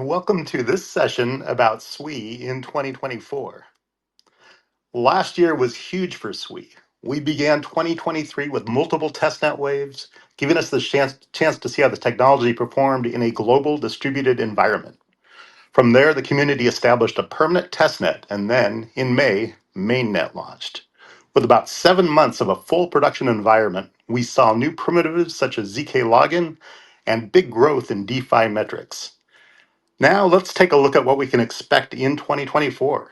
welcome to this session about Sui in 2024. Last year was huge for Sui. We began 2023 with multiple testnet waves, giving us the chance to see how the technology performed in a global distributed environment. From there, the community established a permanent testnet, and then, in May, mainnet launched. With about 7 months of a full production environment, we saw new primitives such as ZK login and big growth in DeFi metrics. Now let's take a look at what we can expect in 2024.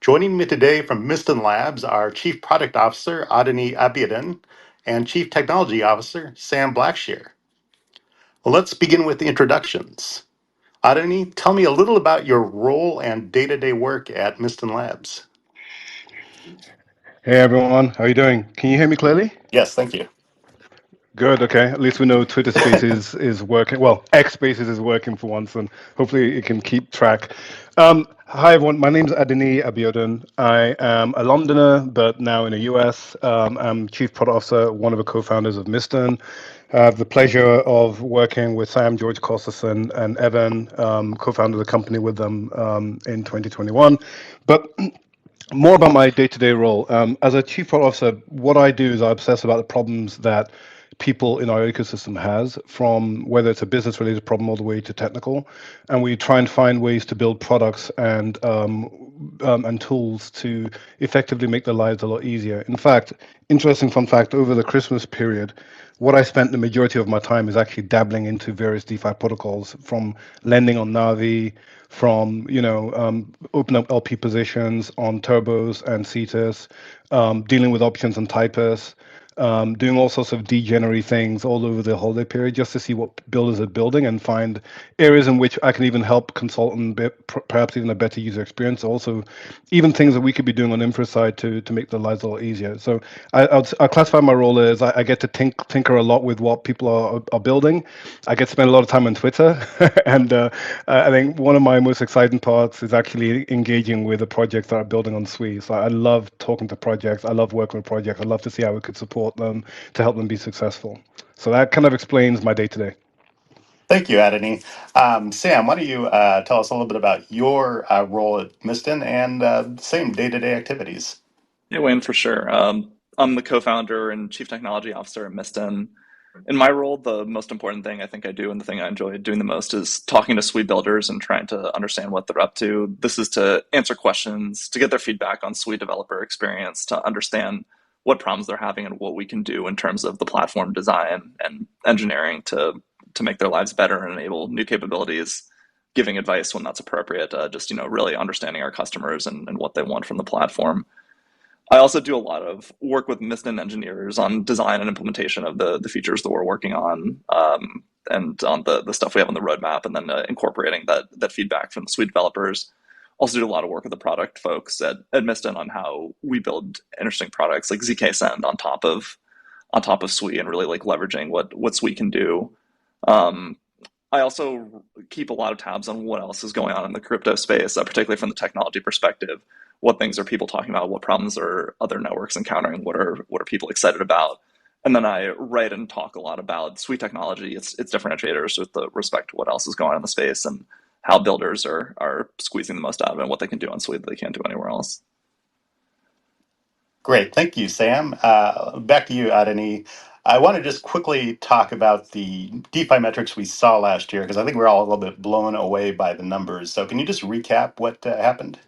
Joining me today from Miston Labs are Chief Product Officer Adani Abiodun and Chief Technology Officer Sam Blackshear. Let's begin with the introductions. Adani, tell me a little about your role and day-to-day work at Miston Labs. Hey everyone, how are you doing? Can you hear me clearly? Yes, thank you. Good, okay. At least we know Twitter Spaces is working. Well, X Spaces is working for once, and hopefully it can keep track. Hi everyone, my name is Adani Abiodun. I am a Londoner, but now in the US. I'm Chief Product Officer, one of the co-founders of Miston. I have the pleasure of working with Sam, George Costerson, and Evan, co-founded the company with them in 2021. But more about my day-to-day role. As a chief product officer, what I do is I obsess about the problems that people in our ecosystem has, from whether it's a business-related problem all the way to technical, and we try and find ways to build products and tools to effectively make their lives a lot easier. In fact, interesting fun fact: over the Christmas period, what I spent the majority of my time is actually dabbling into various DeFi protocols, from lending on Navi, from open up LP positions on Turbos and Cetus, dealing with options on Typus, doing all sorts of degenerate things all over the holiday period, just to see what builders are building and find areas in which I can even help consult and perhaps even a better user experience. Also, even things that we could be doing on infra side to make their lives a lot easier. So I'll classify my role as I get to tinker a lot with what people are building. I get to spend a lot of time on Twitter, and I think one of my most exciting parts is actually engaging with the projects that are building on Sui. So I love talking to projects. I love working with projects. I love to see how we could support them to help them be successful. So that kind of explains my day to day. Thank you, Adani. Sam, why don't you tell us a little bit about your role at Miston and same day-to-day activities? Yeah, Wayne, for sure. I'm the co-founder and chief technology officer at Miston. In my role, the most important thing I think I do and the thing I enjoy doing the most is talking to Sui builders and trying to understand what they're up to. This is to answer questions, to get their feedback on Sui developer experience, to understand what problems they're having and what we can do in terms of the platform design and engineering to make their lives better and enable new capabilities, giving advice when that's appropriate, just really understanding our customers and what they want from the platform. I also do a lot of work with Miston engineers on design and implementation of the features that we're working on, and on the stuff we have on the roadmap, and then incorporating that feedback from the Sui developers. Also do a lot of work with the product folks at Miston on how we build interesting products like ZK Send on top of Sui, and really like leveraging what Sui can do. I also keep a lot of tabs on what else is going on in the crypto space, particularly from the technology perspective. What things are people talking about? What problems are other networks encountering? What are people excited about? And then I write and talk a lot about Sui technology, its differentiators with the respect to what else is going on in the space, and how builders are squeezing the most out of it, and what they can do on Sui that they can't do anywhere else. Great. Thank you, Sam. Back to you, Adani. I want to just quickly talk about the DeFi metrics we saw last year, because I think we're all a little bit blown away by the numbers. So can you just recap what happened?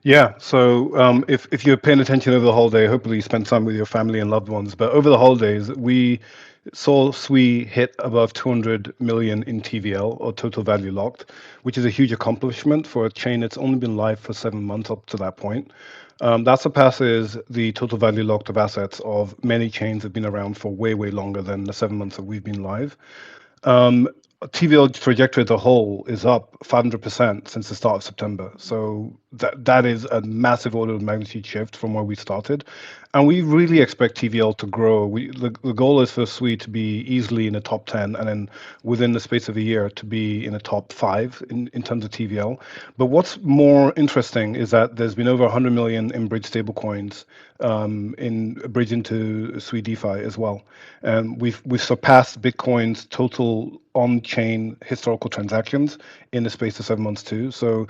Yeah, so if you're paying attention over the holiday, hopefully you spend time with your family and loved ones. But over the holidays, we saw Sui hit above 200 million in TVL, or total value locked, which is a huge accomplishment for a chain that's only been live for 7 months up to that point. That surpasses the total value locked of assets of many chains that have been around for way, way longer than the 7 months that we've been live. TVL trajectory as a whole is up 500% since the start of September. So that is a massive order of magnitude shift from where we started, and we really expect TVL to grow. The goal is for Sui to be easily in the top 10, and then within the space of a year to be in the top 5 in terms of TVL. But what's more interesting is that there's been over 100 million in bridge stablecoins in bridge into Sui DeFi as well, and we've surpassed Bitcoin's total on-chain historical transactions in the space of 7 months too. So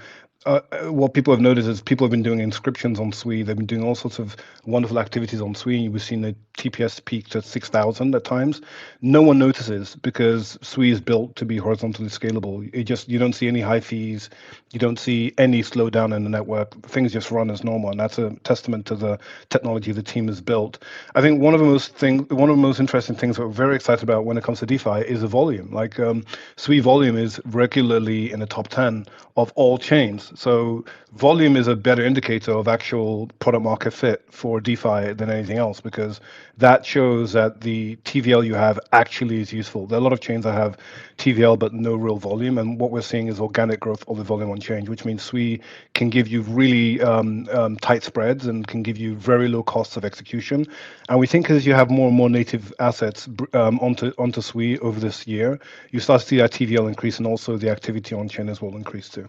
what people have noticed is people have been doing inscriptions on Sui. They've been doing all sorts of wonderful activities on Sui. We've seen the TPS peak to 6,000 at times. No one notices because Sui is built to be horizontally scalable. You don't see any high fees. You don't see any slowdown in the network. Things just run as normal, and that's a testament to the technology the team has built. I think one of the most interesting things that we're very excited about when it comes to DeFi is the volume. Like Sui volume is regularly in the top 10 of all chains. So volume is a better indicator of actual product market fit for DeFi than anything else, because that shows that the TVL you have actually is useful. There are a lot of chains that have TVL but no real volume, and what we're seeing is organic growth of the volume on change, which means Sui can give you really tight spreads and can give you very low costs of execution. And we think as you have more and more native assets onto Sui over this year, you start to see that TVL increase, and also the activity on chain as well increase too.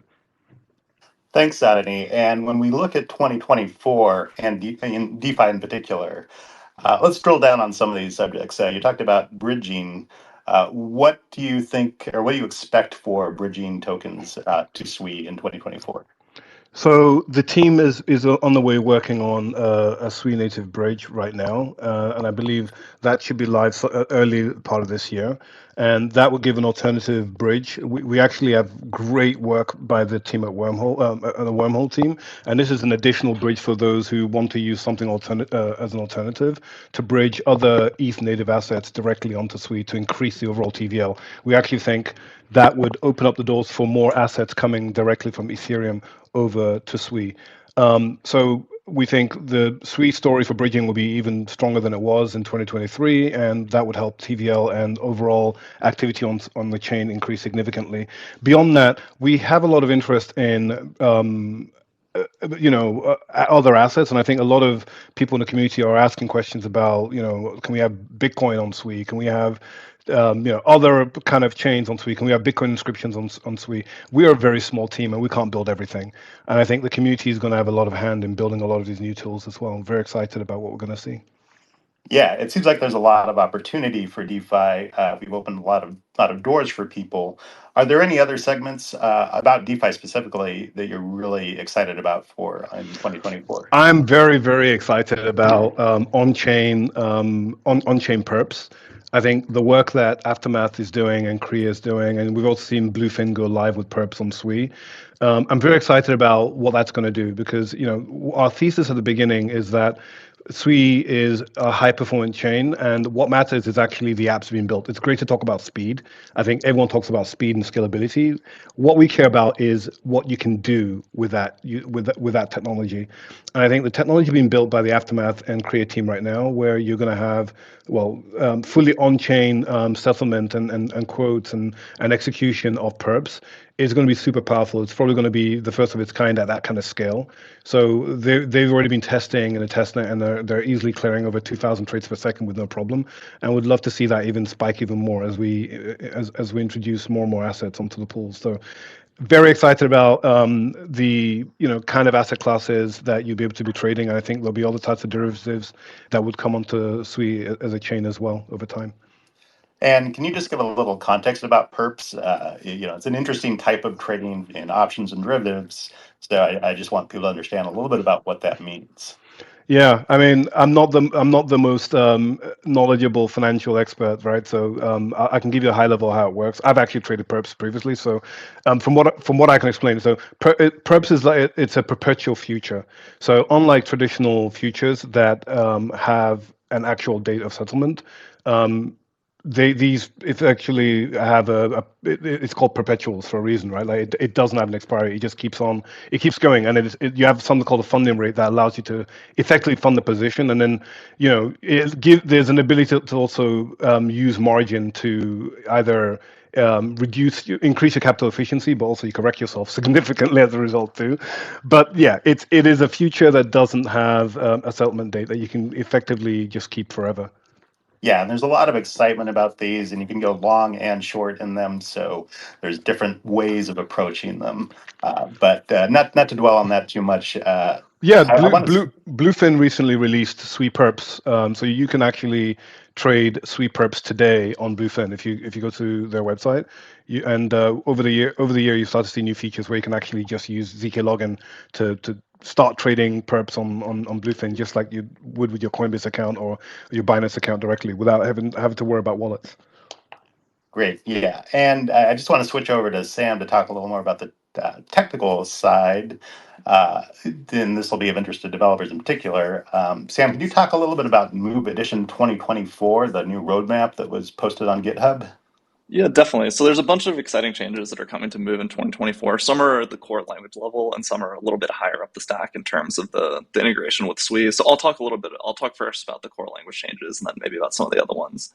Thanks, Sadani. And when we look at 2024 and in DeFi in particular, let's drill down on some of these subjects. You talked about bridging. What do you think, or what do you expect for bridging tokens to Sui in 2024? So the team is on the way working on a Sui native bridge right now, and I believe that should be live early part of this year, and that would give an alternative bridge. We actually have great work by the team at the Wormhole team, and this is an additional bridge for those who want to use something as an alternative to bridge other ETH native assets directly onto Sui to increase the overall TVL. We actually think that would open up the doors for more assets coming directly from Ethereum over to Sui. So we think the Sui story for bridging will be even stronger than it was in 2023, and that would help TVL and overall activity on the chain increase significantly. Beyond that, we have a lot of interest in other assets, and I think a lot of people in the community are asking questions about, can we have Bitcoin on Sui? Can we have other kind of chains on Sui? Can we have Bitcoin inscriptions on Sui? We are a very small team and we can't build everything. And I think the community is going to have a lot of hand in building a lot of these new tools as well. I'm very excited about what we're going to see. Yeah, it seems like there's a lot of opportunity for DeFi. We've opened a lot of doors for people. Are there any other segments about DeFi specifically that you're really excited about for in 2024? I'm very, very excited about on-chain perps. I think the work that Aftermath is doing and Kriya is doing, and we've also seen Bluefin go live with perps on Sui. I'm very excited about what that's going to do, because our thesis at the beginning is that Sui is a high performance chain, and what matters is actually the apps being built. It's great to talk about speed. I think everyone talks about speed and scalability. What we care about is what you can do with that technology. And I think the technology being built by the Aftermath and Create team right now, where you're going to have fully on-chain settlement and quotes and execution of perps, is going to be super powerful. It's probably going to be the first of its kind at that kind of scale. So they've already been testing in a testnet, and they're easily clearing over 2,000 trades per second with no problem. And would love to see that even spike even more as we introduce more and more assets onto the pools. So very excited about the kind of asset classes that you'll be able to be trading. And I think there'll be other types of derivatives that would come onto Sui as a chain as well over time. And can you just give a little context about perps? It's an interesting type of trading in options and derivatives. So I just want people to understand a little bit about what that means. Yeah, I mean, I'm not the most knowledgeable financial expert, right? So I can give you a high level how it works. I've actually traded perps previously, so from what I can explain, so perps is like it's a perpetual future. So unlike traditional futures that have an actual date of settlement, it's actually have it's called perpetuals for a reason, right? Like it doesn't have an expiry. It just keeps on. It keeps going, and you have something called a funding rate that allows you to effectively fund the position, and then there's an ability to also use margin to either increase your capital efficiency, but also you correct yourself significantly as a result too. But yeah, it is a future that doesn't have a settlement date that you can effectively just keep forever. Yeah, and there's a lot of excitement about these, and you can go long and short in them. So there's different ways of approaching them. But not to dwell on that too much. Yeah, I want to. Bluefin recently released Sui Perps, so you can actually trade Sui Perps today on Bluefin if you go to their website. And over the year you start to see new features where you can actually just use ZK login to start trading perps on Bluefin just like you would with your Coinbase account or your Binance account directly without having to worry about wallets. Great. Yeah. And I just want to switch over to Sam to talk a little more about the technical side. Then this will be of interest to developers in particular. Sam, can you talk a little bit about Move Edition 2024, the new roadmap that was posted on GitHub? Yeah, definitely. So there's a bunch of exciting changes that are coming to Move in 2024. Some are at the core language level, and some are a little bit higher up the stack in terms of the integration with Sui. So I'll talk first about the core language changes, and then maybe about some of the other ones.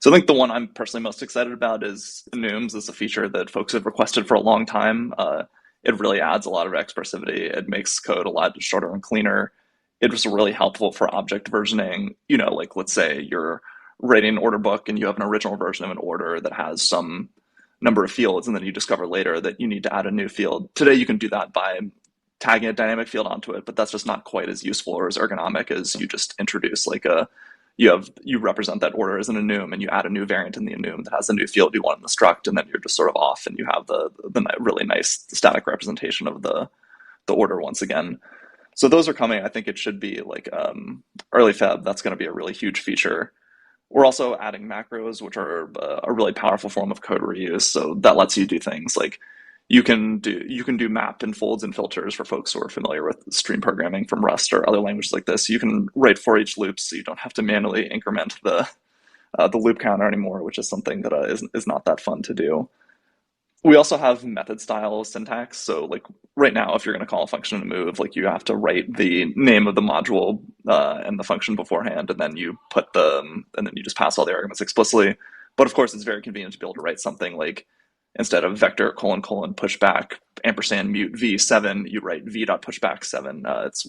So I think the one I'm personally most excited about is enums as a feature that folks have requested for a long time. It really adds a lot of expressivity. It makes code a lot shorter and cleaner. It was really helpful for object versioning. Like let's say you're writing an order book and you have an original version of an order that has some number of fields, and then you discover later that you need to add a new field. Today you can do that by tagging a dynamic field onto it, but that's just not quite as useful or as ergonomic as you just introduce like you represent that order as an enum and you add a new variant in the enum that has a new field you want in the struct, and then you're just sort of off and you have the really nice static representation of the order once again. So those are coming. I think it should be like early Feb. That's going to be a really huge feature. We're also adding macros, which are a really powerful form of code reuse. So that lets you do things like you can do map and folds and filters for folks who are familiar with stream programming from Rust or other languages like this. You can write for each loops, so you don't have to manually increment the loop counter anymore, which is something that is not that fun to do. We also have method style syntax. So like right now, if you're going to call a function in move, like you have to write the name of the module and the function beforehand, and then you just pass all the arguments explicitly. But of course, it's very convenient to be able to write something like instead of vector : pushback ampersand mute v7, you write v.pushback7. It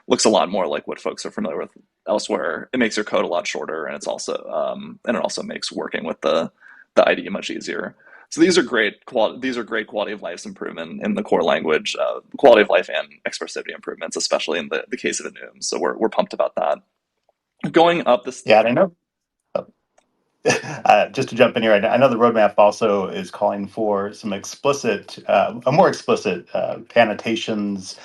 looks a lot more like what folks are familiar with elsewhere. It makes your code a lot shorter, and it also makes working with the IDE much easier. So these are great quality of life improvement in the core language, quality of life and expressivity improvements, especially in the case of enums. So we're pumped about that. Going up this. Yeah, and I know. Just to jump in here, I know the roadmap also is calling for some more explicit annotations,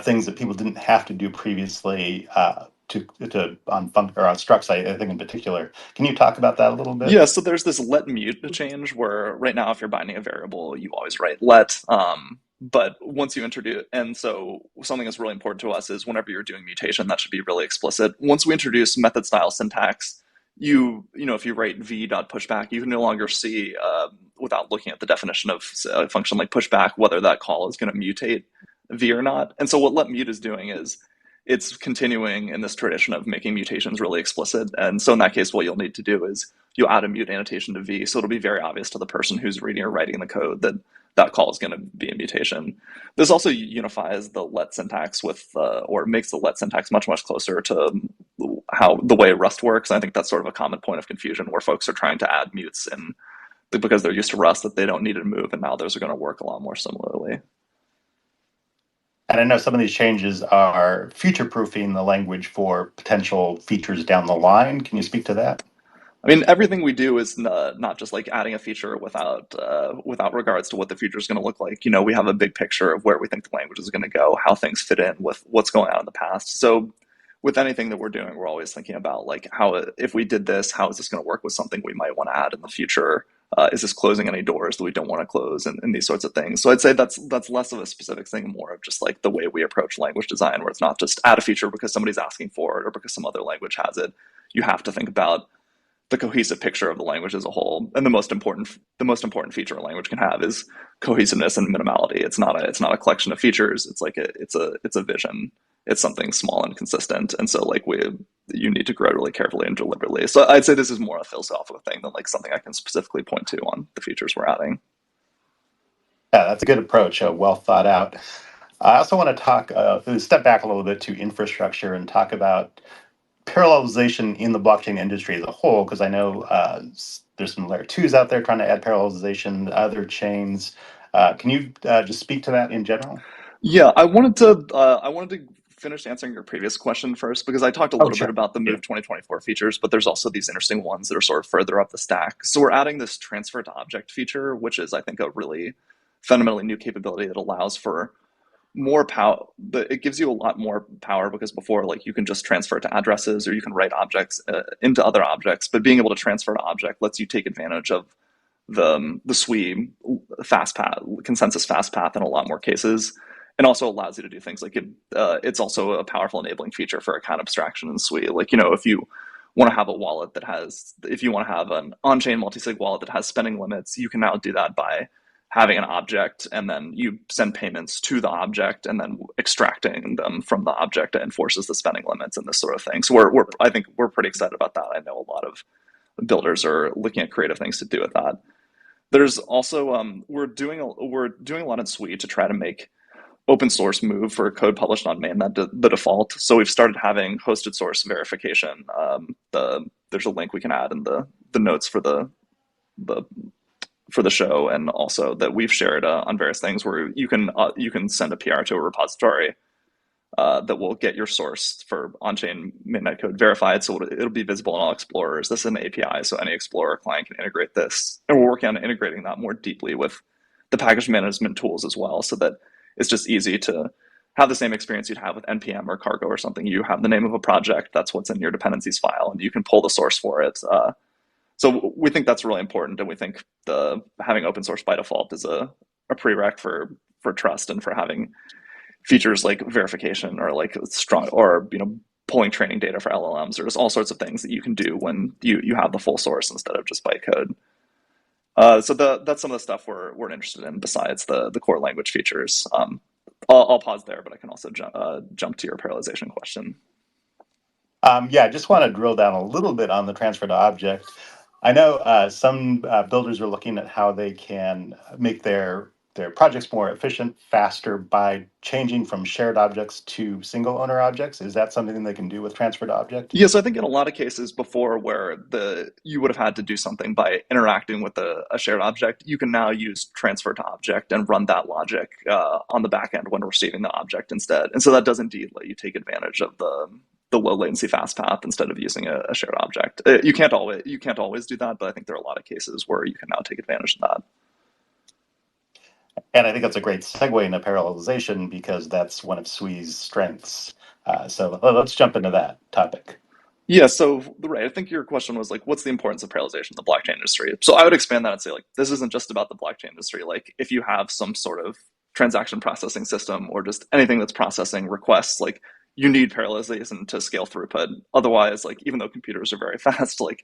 things that people didn't have to do previously on structs. I think in particular. Can you talk about that a little bit? Yeah, so there's this let mute change where right now if you're binding a variable, you always write let. But once you introduce, and so something that's really important to us is whenever you're doing mutation, that should be really explicit. Once we introduce method style syntax, if you write v.pushback, you can no longer see without looking at the definition of a function like pushback whether that call is going to mutate v or not. And so what let mute is doing is it's continuing in this tradition of making mutations really explicit. And so in that case, what you'll need to do is you'll add a mute annotation to v, so it'll be very obvious to the person who's reading or writing the code that that call is going to be a mutation. This also unifies the let syntax or makes the let syntax much closer to how the way Rust works. I think that's sort of a common point of confusion where folks are trying to add mutes and because they're used to Rust that they don't need to move, and now those are going to work a lot more similarly. And I know some of these changes are future-proofing the language for potential features down the line. Can you speak to that? I mean, everything we do is not just like adding a feature without regards to what the future is going to look like. We have a big picture of where we think the language is going to go, how things fit in with what's going on in the past. So with anything that we're doing, we're always thinking about like if we did this, how is this going to work with something we might want to add in the future? Is this closing any doors that we don't want to close, and these sorts of things? So I'd say that's less of a specific thing, more of just like the way we approach language design, where it's not just add a feature because somebody's asking for it or because some other language has it. You have to think about the cohesive picture of the language as a whole, and the most important feature a language can have is cohesiveness and minimality. It's not a collection of features. It's like it's a vision, it's something small and consistent. And so like you need to grow really carefully and deliberately. So I'd say this is more a philosophical thing than like something I can specifically point to on the features we're adding. Yeah, that's a good approach, well thought out. I also want to talk, step back a little bit to infrastructure and talk about parallelization in the blockchain industry as a whole, because I know there's some layer twos out there trying to add parallelization to other chains. Can you just speak to that in general? Yeah, I wanted to finish answering your previous question first because I talked a Oh, little bit sure. about the Yeah. Move 2024 features, but there's also these interesting ones that are sort of further up the stack. So we're adding this transfer to object feature, which is I think a really fundamentally new capability that allows for more power. It gives you a lot more power because before, like, you can just transfer to addresses or you can write objects into other objects, but being able to transfer to object lets you take advantage of the Sui fast path, consensus fast path in a lot more cases, and also allows you to do things like it's also a powerful enabling feature for account abstraction in Sui. Like, if you want to have a wallet that has, if you want to have an on-chain multi-sig wallet that has spending limits, you can now do that by having an object, and then you send payments to the object, and then extracting them from the object that enforces the spending limits and this sort of thing. So I think we're pretty excited about that. I know a lot of builders are looking at creative things to do with that. There's also we're doing a lot in Sui to try to make open source move for code published on main the default. So we've started having hosted source verification. There's a link we can add in the notes the for the show, and also that we've shared on various things where you can send a PR to a repository that will get your source for on-chain midnight code verified, so it'll be visible in all explorers. This is an API, so any explorer client can integrate this, and we're working on integrating that more deeply with the package management tools as well, so that it's just easy to have the same experience you'd have with npm or cargo or something. You have the name of a project, that's what's in your dependencies file, and you can pull the source for it. So we think that's really important, and we think the having open source by default is a prereq for trust and for having features like verification or like strong, or pulling training data for LLMs. There's all sorts of things that you can do when you have the full source instead of just bytecode. So that's some of the stuff we're interested in besides the core language features. I'll pause there, but I can also jump to your parallelization question. Yeah, I just want to drill down a little bit on the transfer to object. I know some builders are looking at how they can make their projects more efficient, faster by changing from shared objects to single owner objects. Is that something they can do with transfer to object? Yes, I think in a lot of cases before where you would have had to do something by interacting with a shared object, you can now use transfer to object and run that logic on the back end when receiving the object instead. And so that does indeed let you take advantage of the low latency fast path instead of using a shared object. You can't always do that, but I think there are a lot of cases where you can now take advantage of that. And I think that's a great segue into parallelization because that's one of Sui's strengths. So let's jump into that topic. Yeah, so right, I think your question was like, what's the importance of parallelization in the blockchain industry? So I would expand that and say, like, this isn't just about the blockchain industry. Like, if you have some sort of transaction processing system or just anything that's processing requests, like, you need parallelization to scale throughput. Otherwise, like, even though computers are very fast, like,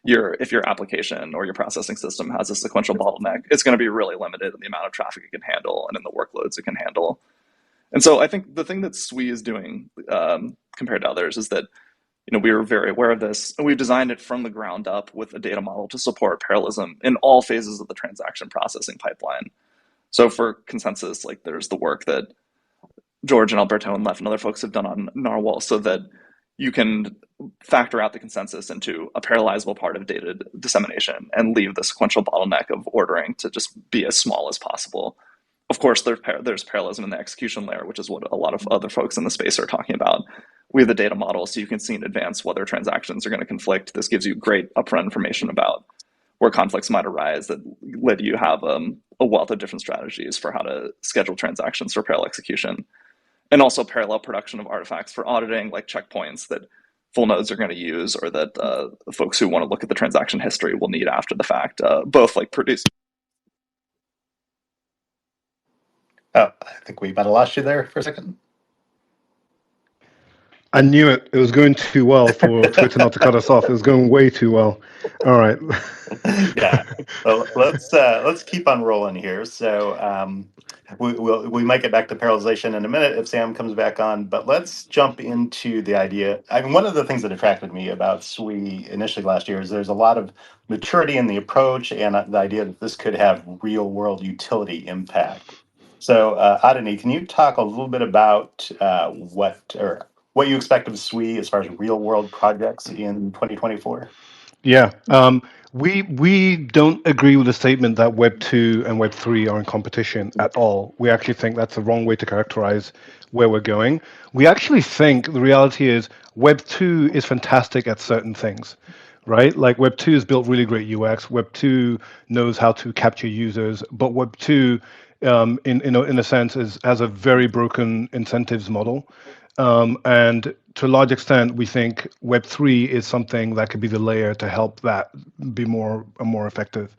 if your application or your processing system has a sequential bottleneck, it's going to be really limited in the amount of traffic it can handle and in the workloads it can handle. And so I think the thing that Sui is doing compared to others is that we were very aware of this, and we've designed it from the ground up with a data model to support parallelism in all phases of the transaction processing pipeline. So for consensus, like, there's the work that George and Alberto and Leff and other folks have done on Narwhal, so that you can factor out the consensus into a parallelizable part of data dissemination and leave the sequential bottleneck of ordering to just be as small as possible. Of course, there's parallelism in the execution layer, which is what a lot of other folks in the space are talking about. We have the data model, so you can see in advance whether transactions are going to conflict. This gives you great upfront information about where conflicts might arise that let you have a wealth of different strategies for how to schedule transactions for parallel execution. And also parallel production of artifacts for auditing, like checkpoints that full nodes are going to use, or that folks who want to look at the transaction history will need after the fact, both like produce. Oh, I think we might have lost you there for a second. I knew it. It was going too well for Twitter not to cut us off. It was going way too well. All right. Yeah. Well, let's keep on rolling here. So we might get back to parallelization in a minute if Sam comes back on, but let's jump into the idea. I mean, one of the things that attracted me about Sui initially last year is there's a lot of maturity in the approach and the idea that this could have real world utility impact. So, Adani, can you talk a little bit about what you expect of Sui as far as real world projects in 2024? Yeah. We don't agree with the statement that Web 2 and Web 3 are in competition at all. We actually think that's the wrong way to characterize where we're going. We actually think the reality is Web 2 is fantastic at certain things, right? Like Web 2 has built really great UX. Web 2 knows how to capture users, but Web 2, in a sense, has a very broken incentives model. And to a large extent, we think Web3 is something that could be the layer to help that be more effective.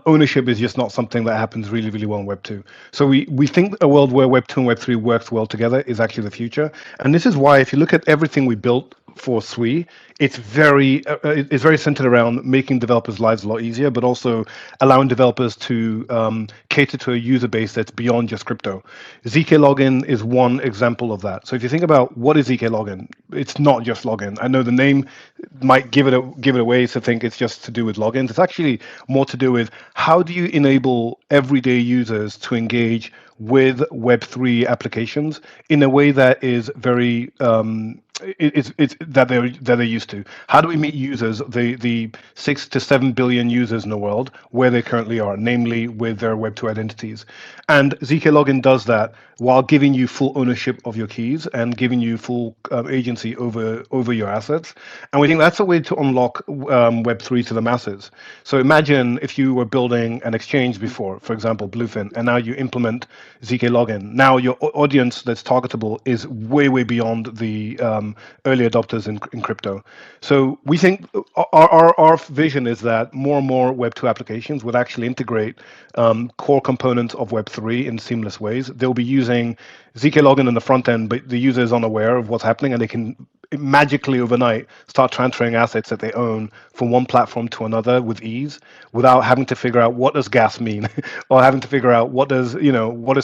Ownership is just not something that happens really, really well in Web2. So we think a world where Web2 and Web3 works well together is actually the future. And this is why, if you look at everything we built for Sui, it's very centered around making developers' lives a lot easier, but also allowing developers to cater to a user base that's beyond just crypto. ZK login is one example of that. So if you think about what is ZK login, it's not just login. I know the name might give it away to think it's just to do with logins. It's actually more to do with how do you enable everyday users to engage with Web3 applications in a way that is very it's that they're used to. How do we meet users, the 6 to 7 billion users in the world where they currently are, namely with their Web2 identities? And ZK Login does that while giving you full ownership of your keys and giving you full agency over your assets. And we think that's a way to unlock Web3 to the masses. So imagine if you were building an exchange before, for example, Bluefin, and now you implement ZK Login. Now your audience that's targetable is way beyond the early adopters in crypto. So we think our vision is that more and more Web2 applications would actually integrate core components of Web3 in seamless ways. They'll be using ZK Login in the front end, but the user is unaware of what's happening, and they can magically overnight start transferring assets that they own from one platform to another with ease, without having to figure out what does gas mean, or having to figure out what is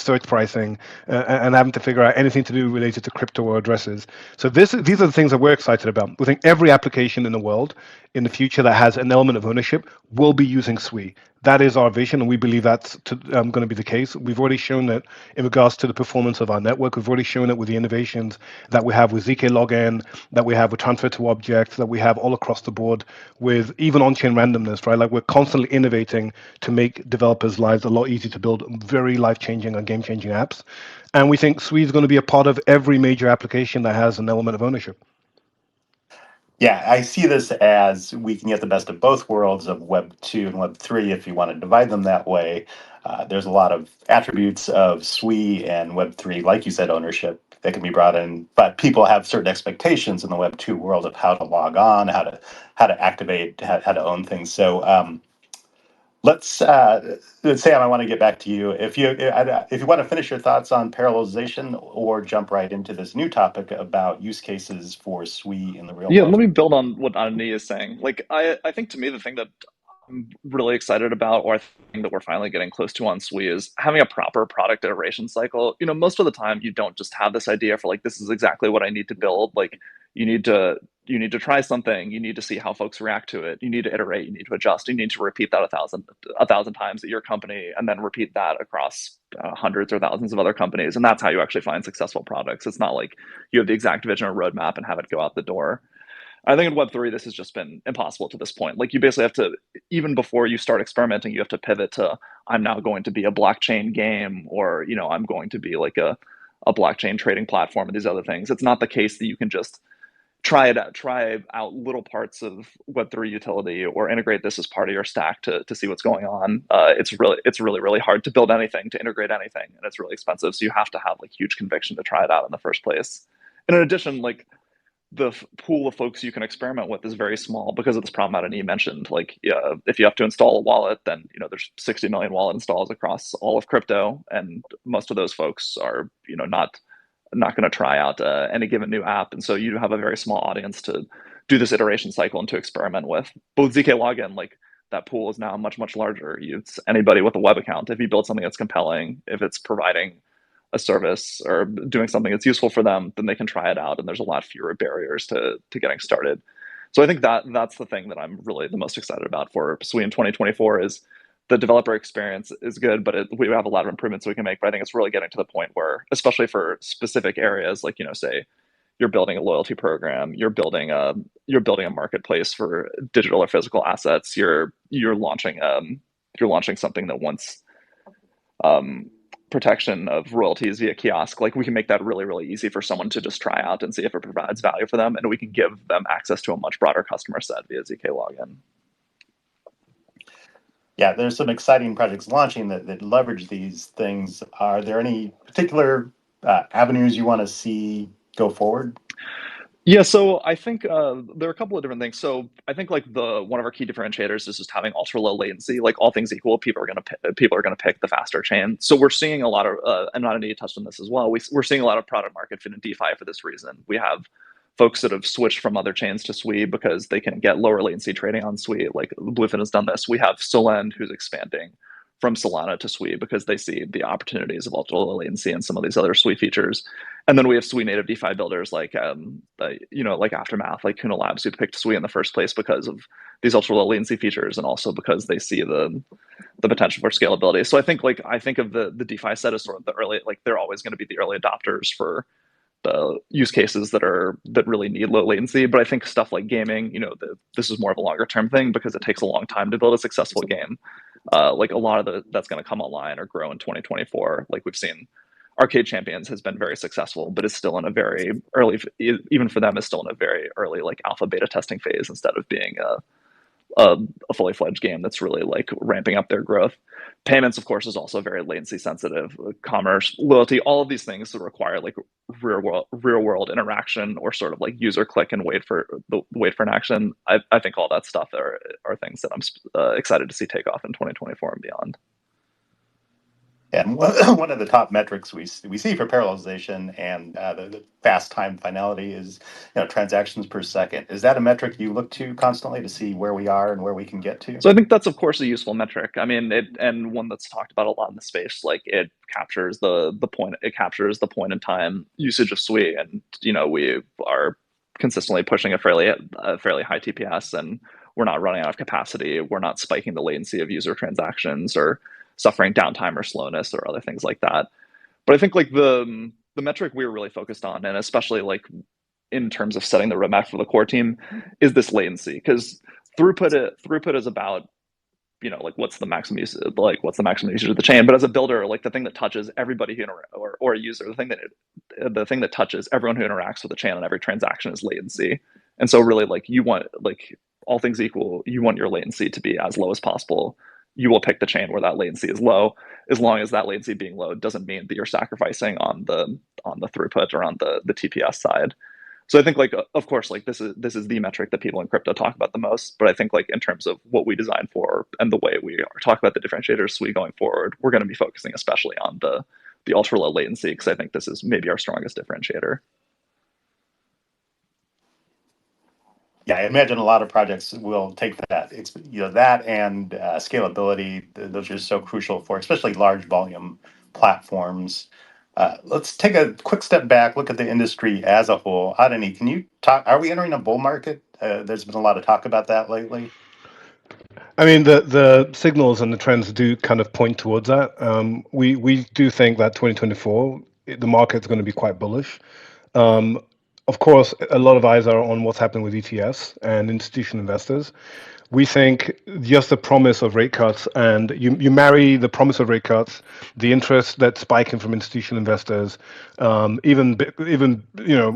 search pricing, and having to figure out anything to do related to crypto or addresses. So these are the things that we're excited about. We think every application in the world in the future that has an element of ownership will be using Sui. That is our vision, and we believe that's going to be the case. We've already shown that in regards to the performance of our network. We've already shown it with the innovations that we have with ZK Login, that we have with transfer to object, that we have all across the board with even on-chain randomness, right? Like we're constantly innovating to make developers' lives a lot easier to build very life-changing and game-changing apps. And we think Sui is going to be a part of every major application that has an element of ownership. Yeah, I see this as we can get the best of both worlds of Web 2 and Web 3 if you want to divide them that way. There's a lot of attributes of Sui and Web 3, like you said, ownership that can be brought in, but people have certain expectations in the Web 2 world of how to log on, how to activate, how to own things. So let's Sam, I want to get back to you. If you want to finish your thoughts on parallelization or jump right into this new topic about use cases for Sui in the real Yeah, world. let me build on what Anani is saying. Like, I think to me, the thing that I'm really excited about, or I think that we're finally getting close to on Sui, is having a proper product iteration cycle. Most of the time you don't just have this idea for like, this is exactly what I need to build. Like, you need to you need to try something, you need to see how folks react to it, you need to iterate, you need to adjust, you need to repeat that a thousand times at your company, and then repeat that across hundreds or thousands of other companies. And that's how you actually find successful products. It's not like you have the exact vision or roadmap and have it go out the door. I think in Web3, this has just been impossible to this point. Like, you basically have to, even before you start experimenting, you have to pivot to, I'm now going to be a blockchain game, or, I'm going to be like a blockchain trading platform and these other things. It's not the case that you can just try out little parts of Web3 utility or integrate this as part of your stack to see what's going on. It's really hard to build anything, to integrate anything, and it's really expensive. So you have to have like huge conviction to try it out in the first place. And in addition, like, the pool of folks you can experiment with is very small because of this problem that Annie mentioned. Like, yeah, if you have to install a wallet, then there's 60 million wallet installs across all of crypto, and most of those folks are not not going to try out any given new app, and so you have a very small audience to do this iteration cycle and to experiment with. But with ZK Login, like that pool is now much larger. It's anybody with a web account. If you build something that's compelling, if it's providing a service or doing something that's useful for them, then they can try it out, and there's a lot fewer barriers to getting started. So I think that's the thing that I'm really the most excited about for Sui in 2024 is the developer experience is good, but we have a lot of improvements we can make. But I think it's really getting to the point where, especially for specific areas, like say you're building a loyalty program, you're building a marketplace for digital or physical assets, you're launching something that wants um, protection of royalties via kiosk. Like we can make that really easy for someone to just try out and see if it provides value for them, and we can give them access to a much broader customer set via ZK Login. Yeah, there's some exciting projects launching that leverage these things. Are there any particular avenues you want to see go forward? Yeah, so I think there are a couple of different things. So I think like the one of our key differentiators is just having ultra low latency. Like all things equal, people are gonna pick the faster chain. So we're seeing a lot of, and Andy touched on this as well. We're seeing a lot of product market fit in DeFi for this reason. We have folks that have switched from other chains to Sui because they can get lower latency trading on Sui. Like Bluefin has done this. We have Solend who's expanding from Solana to Sui because they see the opportunities of ultra low latency and some of these other Sui features. And then we have Sui native DeFi builders like like Aftermath, like Kuna Labs, who picked Sui in the first place because of these ultra low latency features, and also because they see the potential for scalability. So I think of the DeFi set as sort of the early, like they're always going to be the early adopters for the use cases that really need low latency. But I think stuff like gaming, this is more of a longer term thing because it takes a long time to build a successful game. Like a lot of that's going to come online or grow in 2024. Like we've seen Arcade Champions has been very successful, but is still in a very early, even for them, is still in a very early like alpha beta testing phase instead of being a fully fledged game that's really like ramping up their growth. Payments, of course, is also very latency sensitive. Commerce, loyalty, all of these things that require like real world interaction or sort of like user click and wait for an action. I think all that stuff are things that I'm excited to see take off in 2024 and beyond. And one of the top metrics we see for parallelization and the fast time finality is transactions per second. Is that a metric you look to constantly to see where we are and where we can get to? So I think that's of course a useful metric. I mean, and one that's talked about a lot in the space. Like it captures the point. It captures the point in time usage of Sui, and we are consistently pushing a fairly high TPS, and we're not running out of capacity. We're not spiking the latency of user transactions or suffering downtime or slowness or other things like that. But I think like the metric we were really focused on, and especially like in terms of setting the roadmap for the core team, is this latency, because throughput is about like what's the maximum use of the chain. But as a builder, like the thing that touches everybody who or a user, the thing that touches everyone who interacts with the chain on every transaction is latency. And so really like you want, like all things equal, you want your latency to be as low as possible. You will pick the chain where that latency is low, as long as that latency being low doesn't mean that you're sacrificing on the throughput or on the TPS side. So I think like of course like this is the metric that people in crypto talk about the most. But I think like in terms of what we design for and the way we are talking about the differentiators Sui going forward, we're going to be focusing especially on the ultra low latency, because I think this is maybe our strongest differentiator. Yeah, I imagine a lot of projects will take that. It's that and scalability. Those are so crucial for especially large volume platforms. Let's take a quick step back, look at the industry as a whole. Adani, can you talk? Are we entering a bull market? There's been a lot of talk about that lately. I mean, the signals and the trends do kind of point towards that. We do think that 2024, the market's going to be quite bullish. Um, of course, a lot of eyes are on what's happening with ETFs and institutional investors. We think just the promise of rate cuts, and you marry the promise of rate cuts, the interest that's spiking from institutional investors, even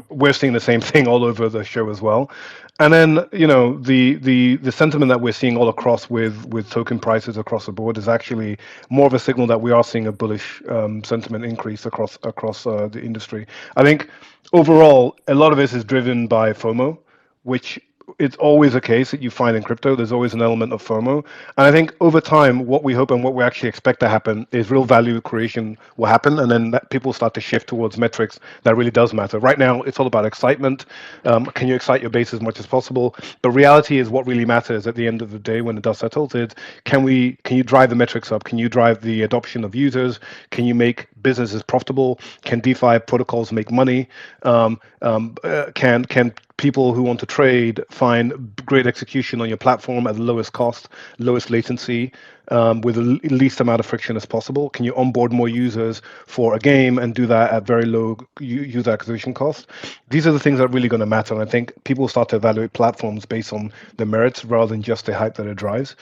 we're seeing the same thing all over the show as well. And then the sentiment that we're seeing all across with token prices across the board is actually more of a signal that we are seeing a bullish sentiment increase across the industry. I think overall a lot of this is driven by FOMO, which it's always a case that you find in crypto. There's always an element of FOMO, and I think over time, what we hope and what we actually expect to happen is real value creation will happen, and then that people start to shift towards metrics that really does matter. Right now, it's all about excitement. Can you excite your base as much as possible? But reality is what really matters at the end of the day when the dust settles. Is can you drive the metrics up? Can you drive the adoption of users? Can you make businesses profitable? Can DeFi protocols make money? Can people who want to trade find great execution on your platform at the lowest cost, lowest latency, with the least amount of friction as possible? Can you onboard more users for a game and do that at very low user acquisition cost? These are the things that are really going to matter. And I think people start to evaluate platforms based on the merits rather than just the hype that it drives.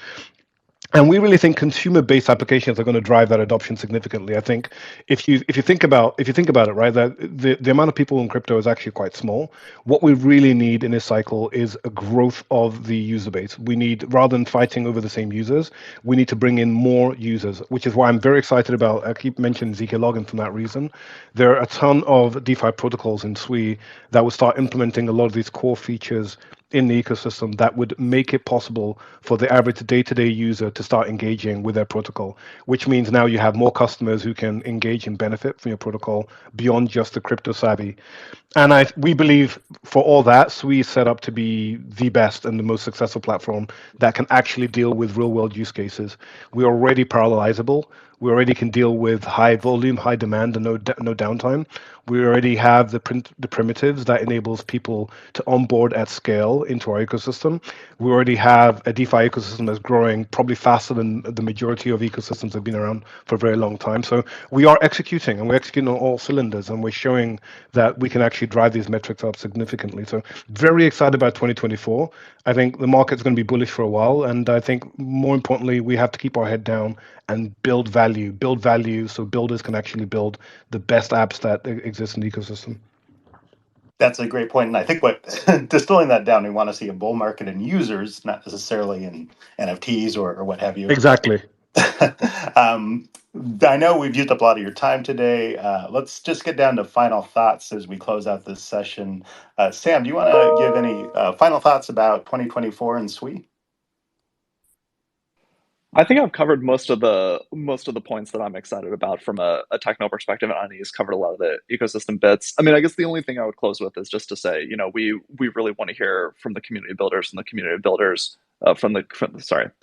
And we really think consumer-based applications are going to drive that adoption significantly. I think if you think about it, right, that the amount of people in crypto is actually quite small. What we really need in this cycle is a growth of the user base. We need, rather than fighting over the same users, we need to bring in more users, which is why I'm very excited about. I keep mentioning ZK Login for that reason. There are a ton of DeFi protocols in Sui that will start implementing a lot of these core features in the ecosystem that would make it possible for the average day-to-day user to start engaging with their protocol, which means now you have more customers who can engage and benefit from your protocol beyond just the crypto savvy. And we believe for all that, Sui is set up to be the best and the most successful platform that can actually deal with real world use cases. We're already parallelizable. We already can deal with high volume, high demand, and no downtime. We already have the primitives that enables people to onboard at scale into our ecosystem. We already have a DeFi ecosystem that's growing probably faster than the majority of ecosystems that have been around for a very long time. So we are executing, and we're executing on all cylinders, and we're showing that we can actually drive these metrics up significantly. So very excited about 2024. I think the market's going to be bullish for a while, and I think more importantly, we have to keep our head down and build value so builders can actually build the best apps that exist in the ecosystem. That's a great point. And I think what distilling that down, we want to see a bull market in users, not necessarily in NFTs or what have you. Exactly. I know we've used up a lot of your time today. Let's just get down to final thoughts as we close out this session. Sam, do you want to give any final thoughts about 2024 and Sui? I think I've covered most of the points that I'm excited about from a techno perspective, and Ani's covered a lot of the ecosystem bits. I mean, I guess the only thing I would close with is just to say, we really want to hear from the community builders and the community builders the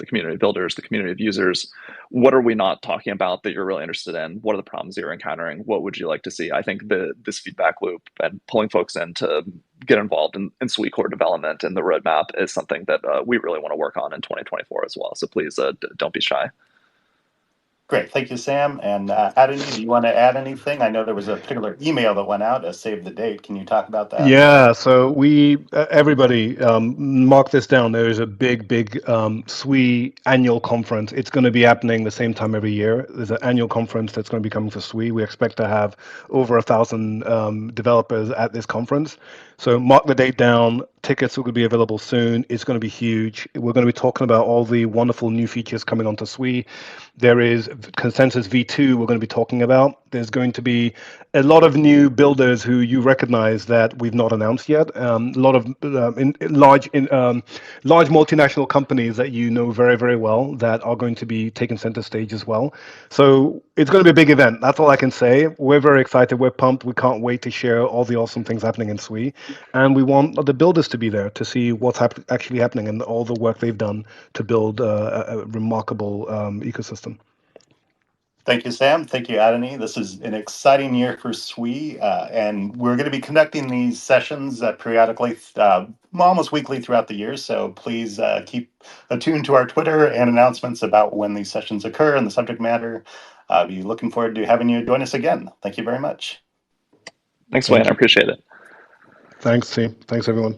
community builders, the community of users. What are we not talking about that you're really interested in? What are the problems you're encountering? What would you like to see? I think this feedback loop and pulling folks in to get involved in Sui core development and the roadmap is something that we really want to work on in 2024 as well. So please don't be shy. Great. Thank you, Sam. And Adony, do you want to add anything? I know there was a particular email that went out, a save the date. Can you talk about that? Yeah, so everybody, mark this down. There is a big Sui annual conference. It's going to be happening the same time every year. There's an annual conference that's going to be coming to Sui. We expect to have over 1,000 developers at this conference. So mark the date down. Tickets will be available soon. It's going to be huge. We're going to be talking about all the wonderful new features coming onto Sui. There is Consensus V2 we're going to be talking about. There's going to be a lot of new builders who you recognize that we've not announced yet. A lot of large multinational companies that you know very, very well that are going to be taking center stage as well. So it's going to be a big event. That's all I can say. We're very excited. We're pumped. We can't wait to share all the awesome things happening in Sui. And we want the builders to be there to see what's actually happening and all the work they've done to build a remarkable ecosystem. Thank you, Sam. Thank you, Adony. This is an exciting year for Sui, and we're going to be conducting these sessions periodically, almost weekly throughout the year. So please keep attuned to our Twitter and announcements about when these sessions occur and the subject matter. I'll be looking forward to having you join us again. Thank you very much. Thanks, Wayne. I appreciate it. Thanks, team. Thanks, everyone.